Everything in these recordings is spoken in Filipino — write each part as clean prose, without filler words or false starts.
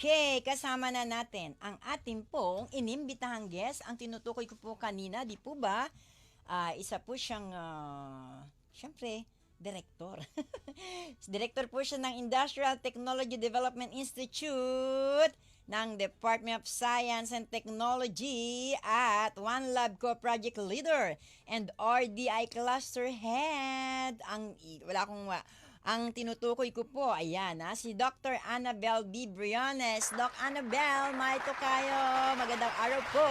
Okay, kasama na natin ang ating pong inimbitahang guest. Ang tinutukoy ko po kanina, di po ba? Isa po siyang, syempre, director. Director po siya ng Industrial Technology Development Institute ng Department of Science and Technology at One Lab Co-Project Leader and RDI Cluster Head. Ang tinutukoy ko po, ayan si Dr. Annabel B. Briones. Doc Annabel, maito kayo. Magandang araw po.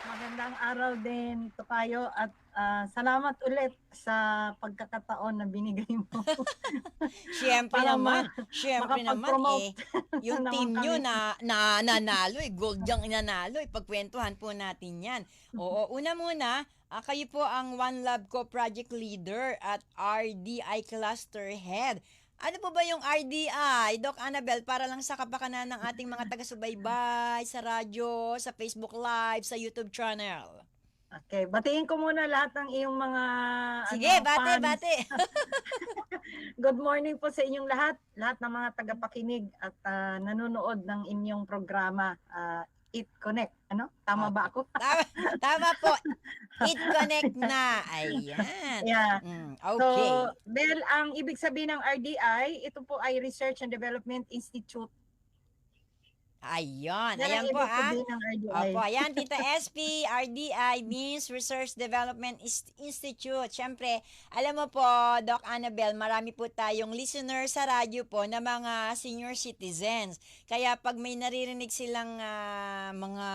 Magandang araw din, Tokayo, at salamat ulit sa pagkakataon na binigay mo. Siyempre para naman, siyempre naman makapag-promote yung naman team nyo kami. na nanalo gold yung inanalo pagkwentuhan po natin yan. Oo, una muna, kayo po ang One Lab Co-Project Leader at RDI Cluster Head. Ano po ba yung RDI, Doc Annabel, para lang sa kapakanan ng ating mga taga-subaybay sa radyo, sa Facebook Live, sa YouTube channel? Okay, batiin ko muna lahat ng iyong mga Sige, bate, fans. bate. Good morning po sa inyong lahat ng mga tagapakinig at nanonood ng inyong programa, It Connect. Ano? Tama ba ako? Tama po. It Connect na. Ayan. Yeah. Okay. So, Bel, ang ibig sabihin ng RDI, ito po ay Research and Development Institute. Ayun. Yan ang Ayan po ibig sabihin ng RDI. Opo, ayan, Tita SP, RDI means Research Development Institute. Siyempre, alam mo po, Doc Annabel, marami po tayong listener sa radyo po na mga senior citizens. Kaya pag may naririnig silang mga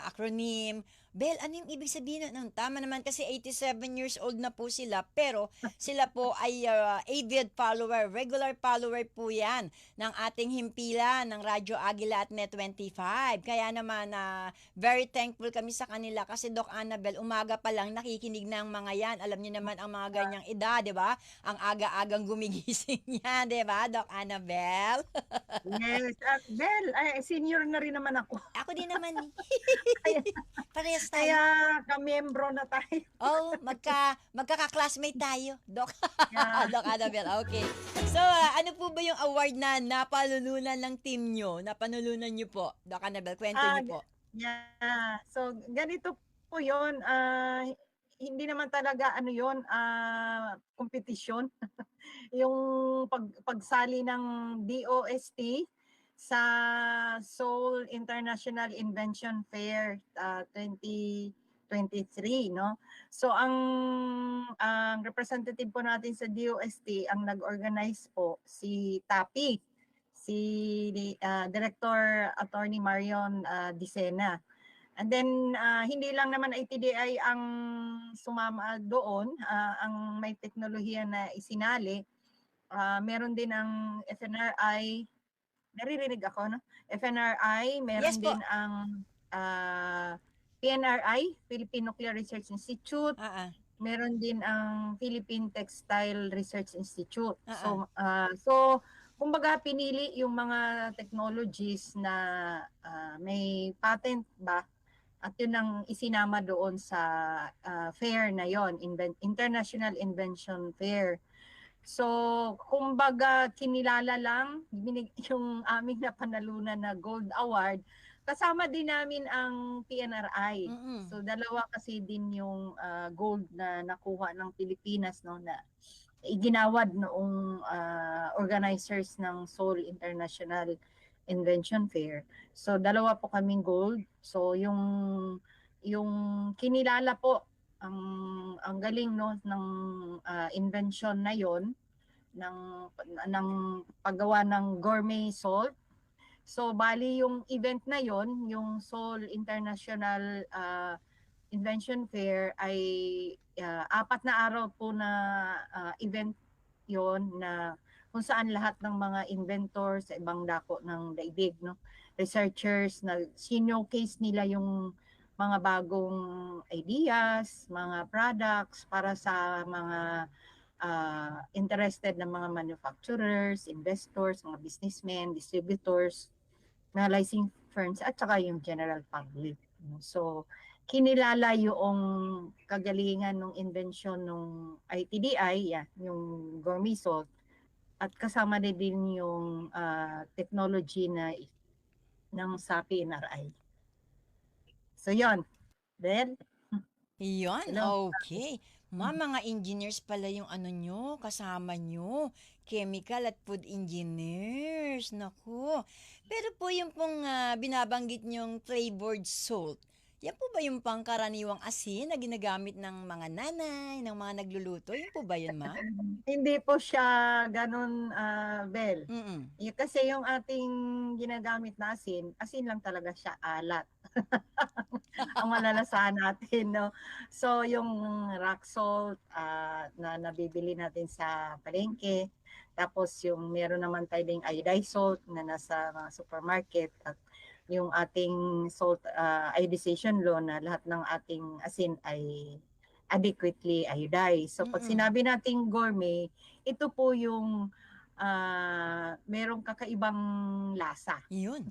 acronym, Bel, ano yung ibig sabihin nun? Tama naman kasi 87 years old na po sila, pero sila po ay avid follower, regular follower po yan ng ating himpilan ng Radyo Agila at Net25. Kaya naman, very thankful kami sa kanila kasi Doc Annabel, umaga pa lang nakikinig ng mga yan. Alam niyo naman ang mga ganyang edad, di ba? Ang aga-agang gumigising yan, di ba, Doc Annabel? Yes. At Bel, senior na rin naman ako. Ako din naman. Kaya, Parehas kaya tayo. kamiyembro na tayo. Oh, magkaka-classmate tayo, Doc. Yeah. Doc Annabel, okay. So, ano po ba yung award na napalulunan ng team nyo? Napanulunan nyo po, Doc Annabel, kwento nyo po. Yeah. So, ganito po yun. Hindi naman talaga kompetisyon. Yung pagsali ng DOST sa Seoul International Invention Fair 2023, no? So ang representative po natin sa DOST, ang nag-organize po si TAPI, si Director Attorney Marion Dicena. And then hindi lang naman ITDI ang sumama doon, ang may teknolohiya na isinali. Meron din ang FNRI, naririnig ako, no? FNRI, meron Yes po. din ang PNRI, Philippine Nuclear Research Institute, meron din ang Philippine Textile Research Institute. So kumbaga pinili yung mga technologies na may patent ba, at yun ang isinama doon sa fair na yon, International Invention Fair. So, kumbaga kinilala lang yung aming napanalunan na Gold Award. Kasama din namin ang PNRI. So, dalawa kasi din yung gold na nakuha ng Pilipinas, no, na iginawad noong organizers ng Seoul International Invention Fair. So dalawa po kaming gold. So yung kinilala po ang galing, no, ng invention na yon, ng paggawa ng gourmet salt. So bali yung event na yon, yung Seoul International Invention Fair, ay 4 na araw po na event yon, na kung saan lahat ng mga inventors sa ibang dako ng daigdig, no, researchers, na sinocase nila yung mga bagong ideas, mga products para sa mga interested na mga manufacturers, investors, mga businessmen, distributors, na licensing firms, at saka yung general public. So kinilala yung kagalingan ng invention ng ITDI, yung gourmet salt, at kasama din yung technology ng sa PNRI. So yon, Bel. Iyon, Hello. okay. Mga engineers pala yung ano nyo, kasama nyo. Chemical at food engineers. Naku. Pero po yung pong binabanggit nyong flavored salt, yan po ba yung pangkaraniwang asin na ginagamit ng mga nanay, ng mga nagluluto? Yun po ba yun, ma'am? Hindi po siya ganun, Bel. Mm-mm. Kasi yung ating ginagamit na asin lang talaga siya, alat. Ang malalasahan natin, no? So, yung rock salt na nabibili natin sa palengke, tapos yung meron naman tayong iodized salt na nasa mga supermarket, at yung ating salt iodization law na lahat ng ating asin ay adequately iodized. So, pag Mm-mm. sinabi nating gourmet, ito po yung merong kakaibang lasa. Yun.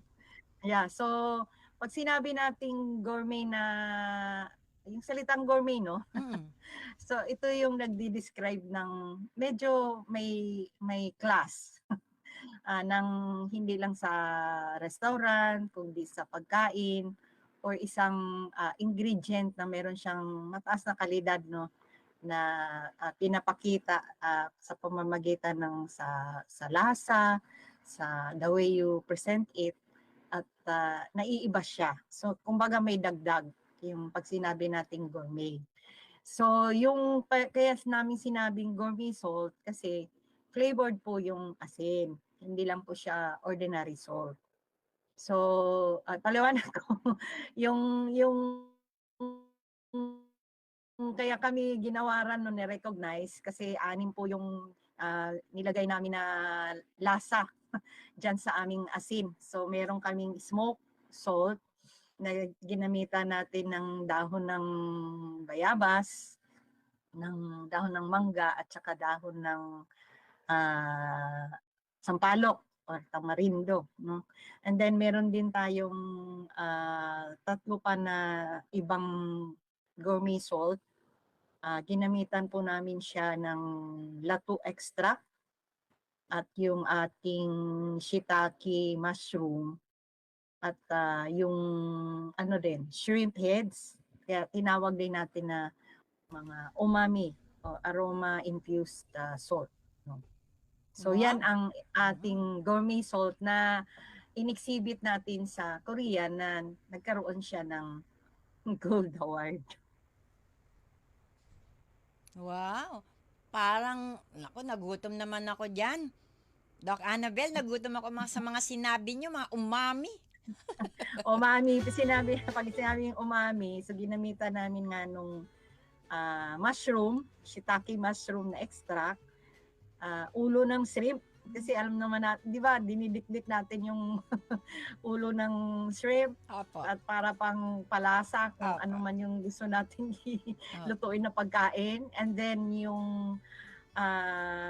Yeah, so pag sinabi nating gourmet na yung salitang gourmet, no? Mm. So ito yung nagdi-describe ng medyo may class ng hindi lang sa restaurant, kundi sa pagkain or isang ingredient na meron siyang mataas na kalidad, no, na pinapakita sa pamamagitan ng sa lasa, sa the way you present it, at naiiba siya. So kumbaga may dagdag yung pag sinabi nating gourmet. So yung kaya namin sinabing gourmet salt kasi flavored po yung asin. Hindi lang po siya ordinary salt. So paliwanag ko yung kaya kami ginawaran no, ni-recognize kasi 6 po yung nilagay namin na lasa dyan sa aming asin. So meron kaming smoke salt na ginamitan natin ng dahon ng bayabas, ng dahon ng mangga at saka dahon ng sampalok or tamarindo, no? And then meron din tayong 3 pa na ibang gourmet salt. Ginamitan po namin siya ng latu extract at yung ating shiitake mushroom at yung ano din, shrimp heads. Kaya tinawag din natin na mga umami o aroma infused salt. No? So yan ang ating gourmet salt na in-exhibit natin sa Korea na nagkaroon siya ng Gold Award. Wow. Parang, naku, nagutom naman ako dyan. Doc Annabel, nagutom ako sa mga sinabi nyo, mga umami. Umami, pag sinabi yung umami, so ginamitan namin nga nung mushroom, shiitake mushroom na extract, ulo ng shrimp. Kasi alam naman natin, di ba, dinidikdik natin yung ulo ng shrimp. Opo. At para pang palasa kung Opo. ano man yung gusto natin lutuin na pagkain. And then yung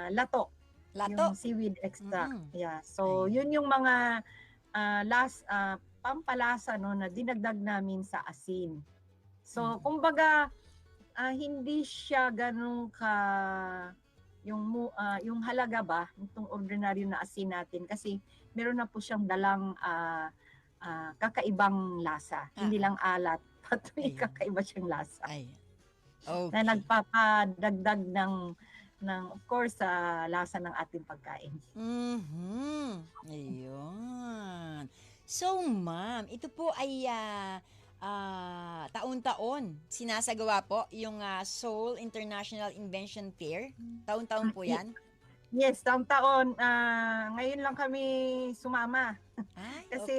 lato, yung seaweed extract. Mm-mm. Yeah. So yun yung mga pampalasa, no, na dinagdag namin sa asin. So kumbaga hindi siya ganun ka yung halaga ba itong ordinaryo na asin natin kasi meron na po siyang dalang kakaibang lasa. Hindi lang alat, pati kakaiba siyang lasa. Okay. Na nagpapadagdag ng of course sa lasa ng ating pagkain. Ayun. So, ma'am, ito po ay taon-taon sinasagawa po yung Seoul International Invention Fair. Taon-taon po yan? Yes, taon-taon. Ngayon lang kami sumama. Ay, kasi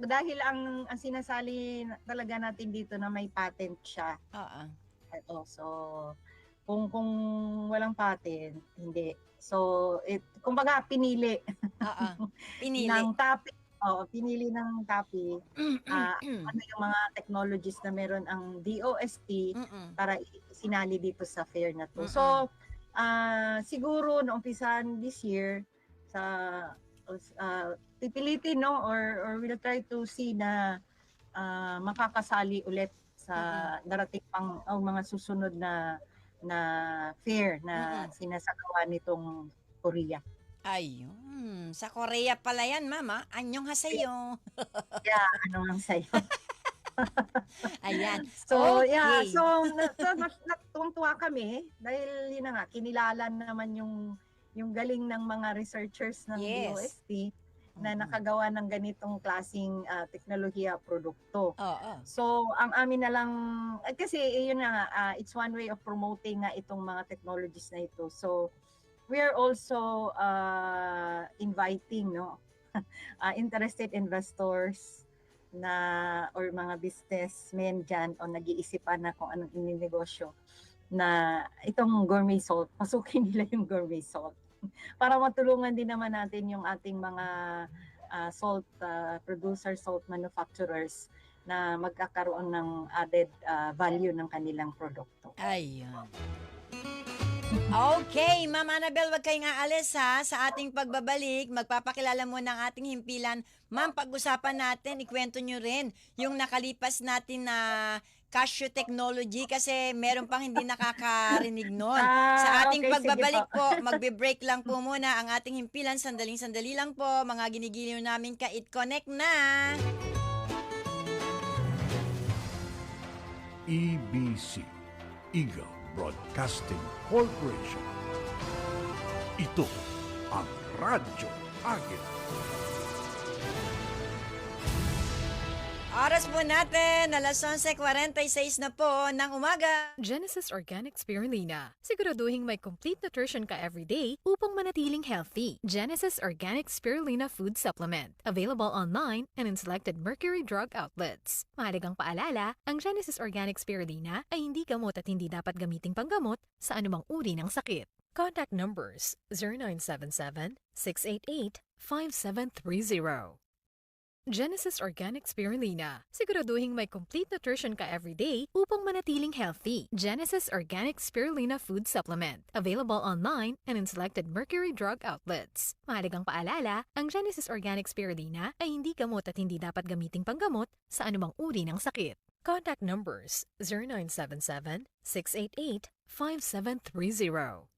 dahil ang sinasali talaga natin dito na may patent siya. So kung walang patent, hindi. So kumbaga pinili. Pinili ng topic. Pinili ng topic. Ano yung mga technologies na meron ang DOST para sinali dito sa fair na to. So siguro naumpisan this year sa pipilitin, no, or we'll try to see na makakasali ulit sa darating pang mga susunod na fair na sinasagawa nitong Korea. Ayun. Sa Korea pala yan, mama. Anyong haseyo. Yeah, ano lang sa'yo. Ayan. So, yeah. Okay. So, natuwang-tuwa kami dahil yun na nga, kinilala naman yung galing ng mga researchers ng Yes. DOST na nakagawa ng ganitong klaseng teknolohiya produkto. Oo. So, ang amin na lang, kasi yun na nga, it's one way of promoting nga itong mga technologies na ito. So, we are also inviting interested investors na or mga businessmen dyan o nag-iisipan na kung anong ininegosyo na itong gourmet salt, pasukin nila yung gourmet salt. Para matulungan din naman natin yung ating mga salt producers, salt manufacturers na magkakaroon ng added value ng kanilang produkto. Ayun. Okay, Ma'am Annabel, wag kayong aalis ha. Sa ating pagbabalik, magpapakilala mo ng ating himpilan. Ma'am, pag-usapan natin, ikwento nyo rin yung nakalipas natin na cashew technology kasi meron pang hindi nakakarinig nun. Sa ating Okay, pagbabalik sige po. magbe-break lang po muna ang ating himpilan. Sandaling-sandali lang po, mga ginigiliw namin ka It Connect na. EBC, Eagle Broadcasting Corporation. Ito ang Radyo Agit. Oras po natin, alas 11:46 na po ng umaga. Genesis Organic Spirulina. Siguraduhin may complete nutrition ka everyday upang manatiling healthy. Genesis Organic Spirulina Food Supplement. Available online and in selected Mercury Drug outlets. Mahalagang paalala, ang Genesis Organic Spirulina ay hindi gamot at hindi dapat gamiting panggamot sa anumang uri ng sakit. Contact numbers 0977-688-5730. Genesis Organic Spirulina. Siguraduhin may complete nutrition ka everyday upang manatiling healthy. Genesis Organic Spirulina Food Supplement. Available online and in selected Mercury Drug outlets. Mahalagang paalala, ang Genesis Organic Spirulina ay hindi gamot at hindi dapat gamiting panggamot sa anumang uri ng sakit. Contact numbers 0977-688-5730.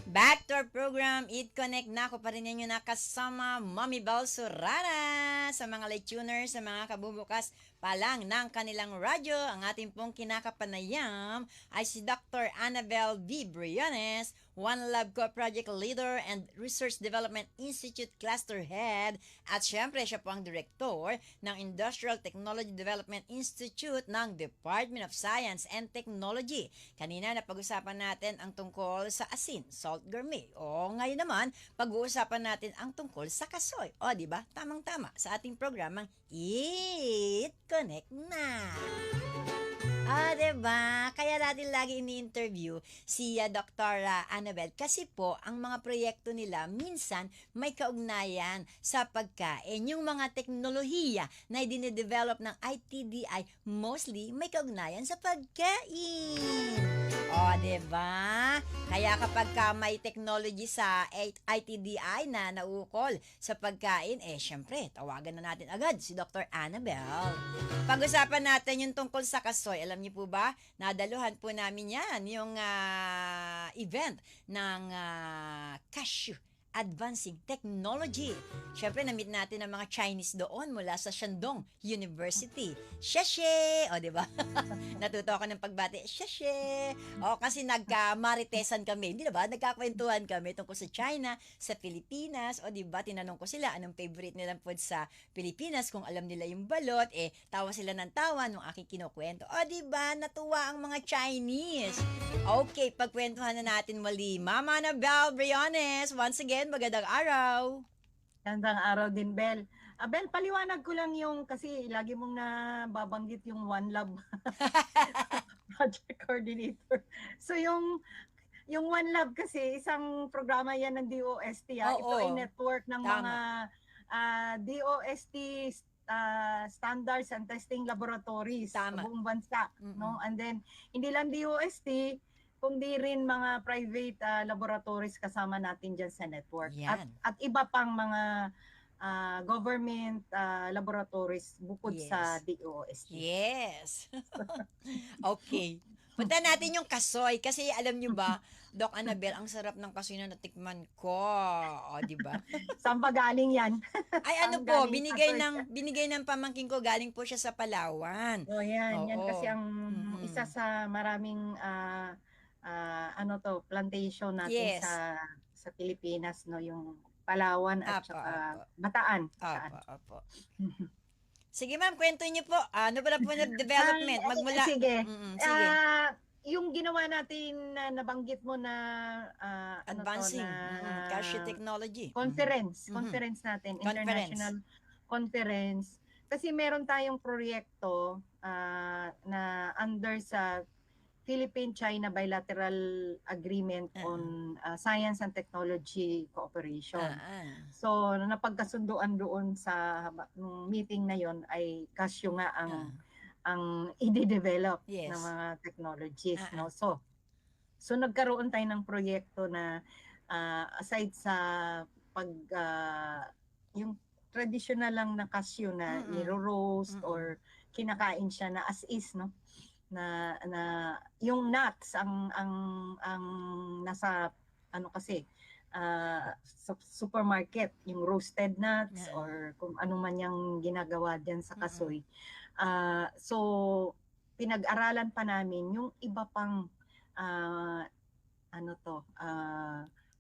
Back to our program, It Connect na. Ako pa rin ninyo nakasama, Mommy Balsurara. Sa mga late tuners, sa mga kabubukas pa lang ng kanilang radyo, ang ating pong kinakapanayam ay si Dr. Annabel V. Briones, One Lab Co-Project Leader and Research Development Institute Cluster Head. At syempre, siya po ang Director ng Industrial Technology Development Institute ng Department of Science and Technology. Kanina napag-usapan natin ang tungkol sa asin, salt gourmet. O ngayon naman, pag-uusapan natin ang tungkol sa kasoy. O di ba? Tamang-tama sa ating programang It Connect na. Diba? Kaya natin lagi ini-interview si Dr. Annabel kasi po, ang mga proyekto nila minsan may kaugnayan sa pagkain. Yung mga teknolohiya na dine-develop ng ITDI, mostly may kaugnayan sa pagkain. Diba? Kaya kapag may technology sa ITDI na naukol sa pagkain, syempre, tawagan na natin agad si Dr. Annabel. Pag-usapan natin yung tungkol sa kasoy. Alam niyo po ba, nadaluhan po namin yan, yung event ng cashew Advancing Technology. Siyempre, na-meet natin ang mga Chinese doon mula sa Shandong University. Sheshe! Diba? Natuto ako ng pagbati. Sheshe! Kasi nagka-maritesan kami. Hindi na ba? Nagkakwentuhan kami tungkol sa China, sa Pilipinas. Diba? Tinanong ko sila anong favorite nilang food sa Pilipinas. Kung alam nila yung balot, tawa sila ng tawa nung aking kinukwento. Diba? Natuwa ang mga Chinese. Okay, pagkwentuhan na natin muli. Mama Annabel Briones, once again, magandang araw. Magandang araw din, Bel. Bel, paliwanag ko lang yung, kasi lagi mong nababanggit yung One Lab project coordinator. So yung One Lab kasi, isang programa yan ng DOST. Ito ay network ng mga DOST standards and testing laboratories sa buong bansa. No? And then, hindi lang DOST, kundi rin mga private laboratories kasama natin dyan sa network. At iba pang mga government laboratories bukod sa DOST. Yes. Okay. Punta natin yung kasoy kasi alam nyo ba, Doc Annabel, ang sarap ng kasoy na natikman ko. O, di ba? Saan ba galing yan? Ay ano Ang po, galing binigay ng pamangkin ko, galing po siya sa Palawan. Oh, yan. Yan Oo. kasi ang isa sa maraming plantation natin Yes. sa Pilipinas, no, yung Palawan at saka Bataan. Opo. Sige ma'am, kwento niyo po. Ano ba po na development? Magmula. Sige. Sige. Yung ginawa natin na nabanggit mo na Advancing cashew technology. Conference natin, international conference. Kasi meron tayong proyekto na under sa Philippine-China Bilateral Agreement on Science and Technology Cooperation. So, napagkasunduan doon sa meeting na yon ay cashew nga ang i-develop ng mga technologies. No? So nagkaroon tayo ng proyekto na aside sa yung traditional lang na cashew na niro-roast or kinakain siya na as is, no? Na yung nuts ang nasa kasi sa supermarket, yung roasted nuts or kung ano man yung ginagawa diyan sa kasoy. So pinag-aralan pa namin yung iba pang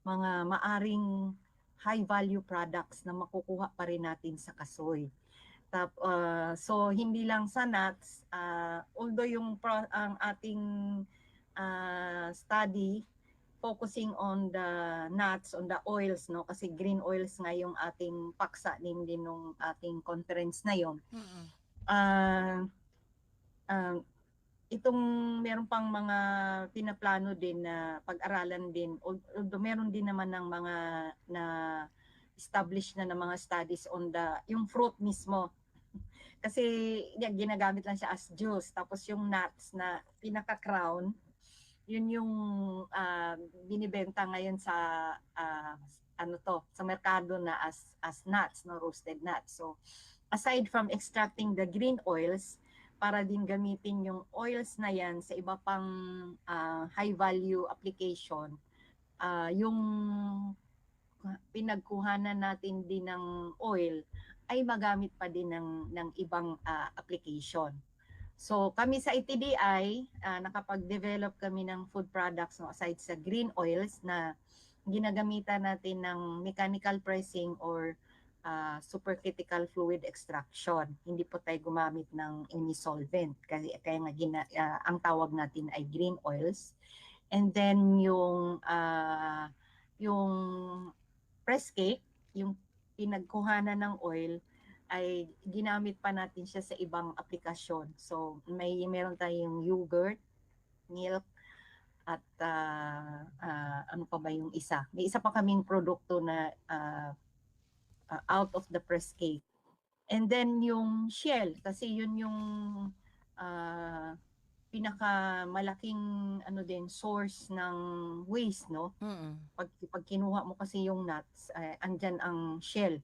mga maaring high value products na makukuha pa rin natin sa kasoy. So hindi lang sa nuts, although ang ating study focusing on the nuts, on the oils, no, kasi green oils nga yung ating paksa din nung ating conference na yon. Itong meron pang mga pinaplano din na pag-aralan din, although meron din naman ng mga na established na ng mga studies on yung fruit mismo. Kasi ginagamit lang siya as juice. Tapos yung nuts na pinaka-crown, yun yung binibenta ngayon sa sa merkado na as nuts, no, roasted nuts. So aside from extracting the green oils, para din gamitin yung oils na yan sa iba pang high value application, yung pinagkuhanan natin din ng oil ay magamit pa din ng ibang application. So kami sa ITDI, nakapag-develop kami ng food products, no, aside sa green oils na ginagamitan natin ng mechanical pressing or supercritical fluid extraction. Hindi po tayo gumamit ng any solvent kaya nga ang tawag natin ay green oils. And then yung press cake, yung pinagkuhanan ng oil, ay ginamit pa natin siya sa ibang aplikasyon. So meron tayong yogurt, milk, at ano pa ba yung isa? May isa pa kaming produkto na out of the press cake. And then yung shell, kasi yun yung pinakamalaking source ng waste, no? Pag kinuha mo kasi yung nuts, andyan ang shell.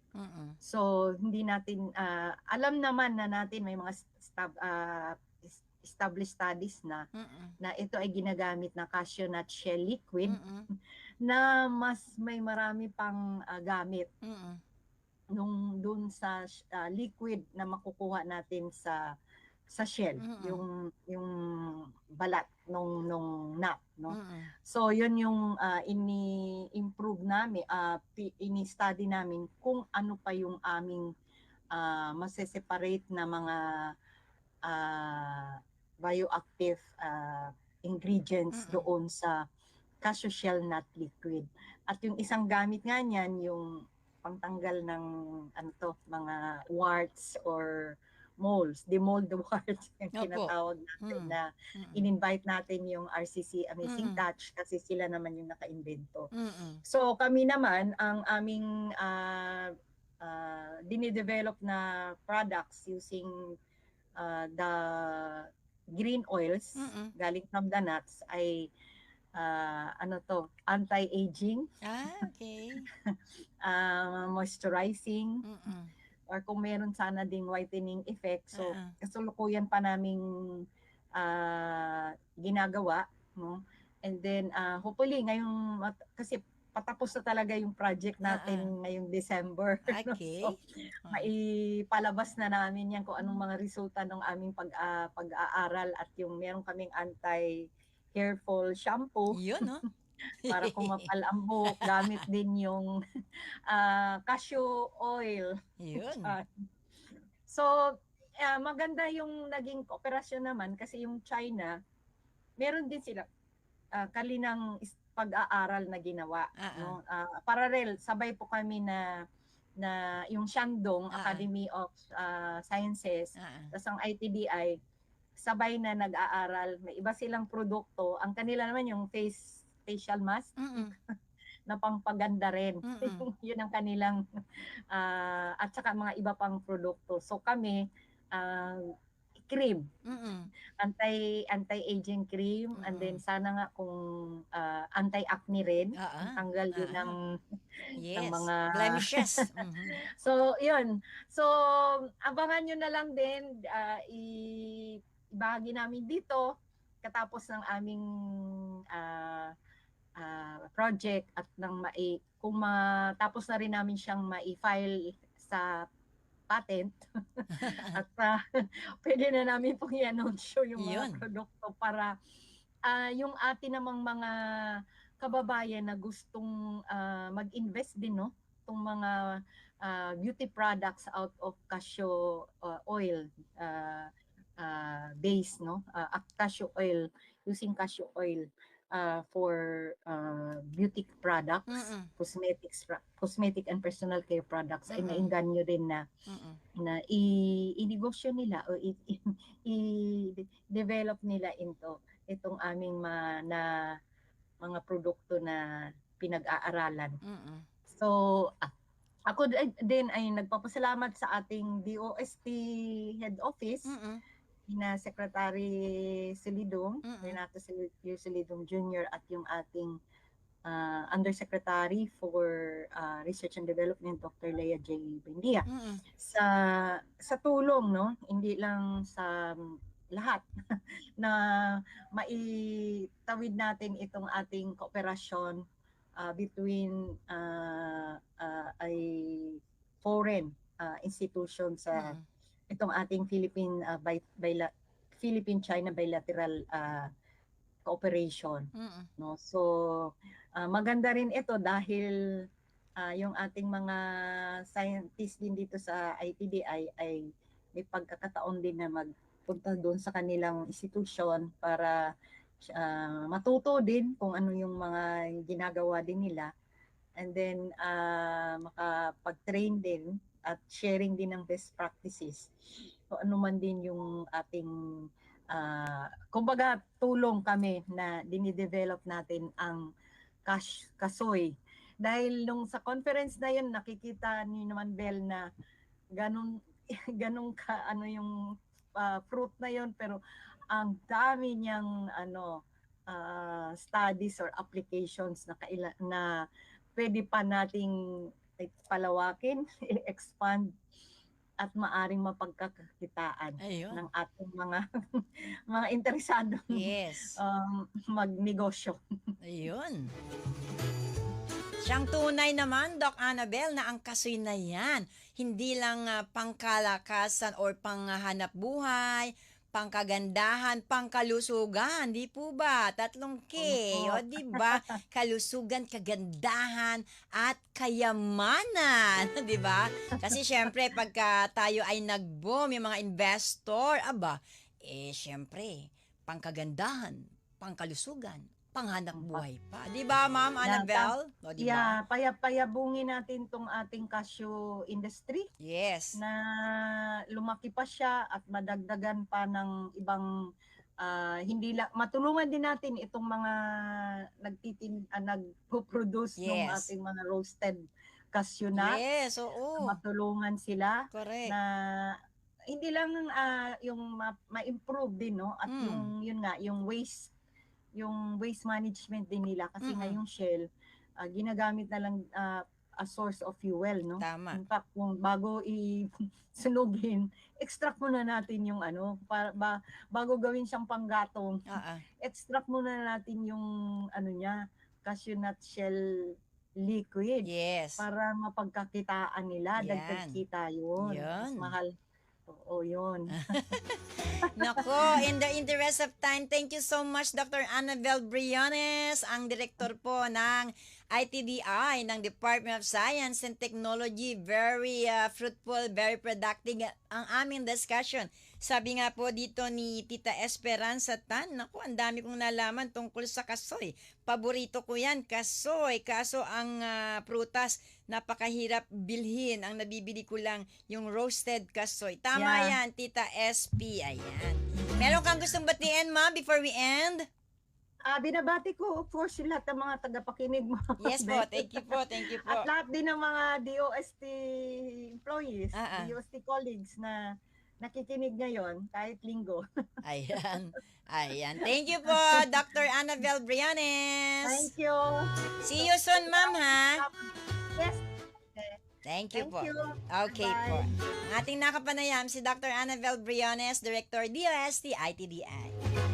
So hindi natin alam naman na natin may mga established studies na ito ay ginagamit na cashew nut shell liquid na mas may marami pang gamit nung dun sa liquid na makukuha natin sa shell, yung balat nung nut, no? So yun yung ini-improve namin, ini-study namin kung ano pa yung aming maseseparate na mga bioactive ingredients doon sa cashew shell nut liquid. At yung isang gamit nga niyan, yung pangtanggal ng mga warts or moles, demold warts yung tinatawag natin na in-invite natin yung RCC Amazing Touch kasi sila naman yung naka-invento. So kami naman, ang aming dinidevelop na products using the green oils galing from the nuts ay ano to, anti-aging, Okay. moisturizing, Mm-mm. or kung meron sana ding whitening effect. So, Uh-uh. kasulukuyan pa naming ginagawa, no? And then, hopefully, ngayong, kasi patapos na talaga yung project natin ngayong December. No? Okay. So, maipalabas na namin yan kung anong mga resulta ng aming pag-aaral at yung meron kaming anti-hair fall shampoo Yun, no? para kumapal ang buhok. Gamit din yung cashew oil. Yun. So, maganda yung naging kooperasyon naman kasi yung China, meron din sila kalinang pag-aaral na ginawa. No? Parallel, sabay po kami na yung Shandong Academy of Sciences, tapos ang ITDI, sabay na nag-aaral. May iba silang produkto. Ang kanila naman yung facial mask na pangpaganda rin. Yun ang kanilang at saka mga iba pang produkto. So kami, cream. Anti-aging cream, and then sana nga kung anti-acne rin. Tanggal din ng mga blemishes. So, yun. So, abangan nyo na lang din, ibahagi namin dito katapos ng aming project at kung matapos na rin namin siyang mai-file sa patent at pwede na namin pong i-announce yung mga produkto para yung atin namang mga kababayan na gustong mag-invest din, no? Itong mga beauty products out of cashew oil base, no? Cashew oil, using cashew oil for beauty products, cosmetic and personal care products, ay nainganyo rin na i-negosyo nila o i-develop nila itong aming mga produkto na pinag-aaralan. So, ako din ay nagpapasalamat sa ating DOST head office, na Secretary Silidong, Renato Silidong Jr. at yung ating Undersecretary for Research and Development, Dr. Lea J. Bendia. Sa tulong, no? Hindi lang sa lahat na maitawid natin itong ating kooperasyon between a foreign institution sa itong ating Philippine-China bilateral cooperation. No? So, maganda rin ito dahil yung ating mga scientists din dito sa ITDI ay may pagkakataon din na magpunta doon sa kanilang institution para matuto din kung ano yung mga ginagawa din nila, and then makapag-train din at sharing din ng best practices. So ano man din yung ating kumbaga tulong kami na dinidevelop natin ang kasoy. Dahil nung sa conference na yun, nakikita ni naman Bel na ganun ka ano yung fruit na yun, pero ang dami niyang studies or applications na pwede pa nating palawakin, expand at maaring mapagkakakitaan ng ating mga interesado magnegosyo. Ayun. Siyang tunay naman, Doc Annabel, na ang kasoy na yan, hindi lang pangkalakasan or panghanap buhay, pangkagandahan, pangkalusugan, di po ba? 3 K, o di ba? Kalusugan, kagandahan, at kayamanan, di ba? Kasi syempre, pagka tayo ay nag-boom, yung mga investor, syempre, pangkagandahan, pangkalusugan, panghanap buhay pa. Di ba, Ma'am Annabel? O, di ba? Payabungin natin tong ating cashew industry. Yes. Na lumaki pa siya at madagdagan pa ng ibang hindi lang matulungan din natin itong mga nagpo-produce ng ating mga roasted cashew nuts. Yes, oo. Matulungan sila. Correct. Na hindi lang yung ma-improve din, no, at yun nga yung waste yung waste management din nila kasi nga yung shell ginagamit na lang a source of fuel, no? Tama. In fact, kung bago sunugin, extract muna natin yung bago gawin siyang panggatong, extract muna natin yung niya, cashew nut shell liquid. Yes. Para mapagkakitaan nila, Yan. dagdag kita yun. Mas mahal. Oo, yun. Nako, in the interest of time, thank you so much Dr. Annabel Briones, ang direktor po ng ITDI ng Department of Science and Technology. Very fruitful, very productive ang aming discussion. Sabi nga po dito ni Tita Esperanza Tan, naku, ang dami kong nalaman tungkol sa kasoy. Paborito ko yan, kasoy. Kaso ang prutas, napakahirap bilhin. Ang nabibili ko lang yung roasted kasoy. Tama yan, Tita SP. Ayan. Meron kang gustong batiin, ma, before we end? Binabati ko, of course, lahat ng mga tagapakinig mo. Yes po, thank you po, thank you po. At lahat din ng mga DOST employees, DOST colleagues na nakikinig ngayon kahit linggo. Ayan. Ayan. Thank you po, Dr. Annabel Briones. Thank you. See you soon, ma'am, ha? Yes. Thank you po. You. Okay Bye. po. Ang ating nakapanayam si Dr. Annabel Briones, Director DOST ITDI.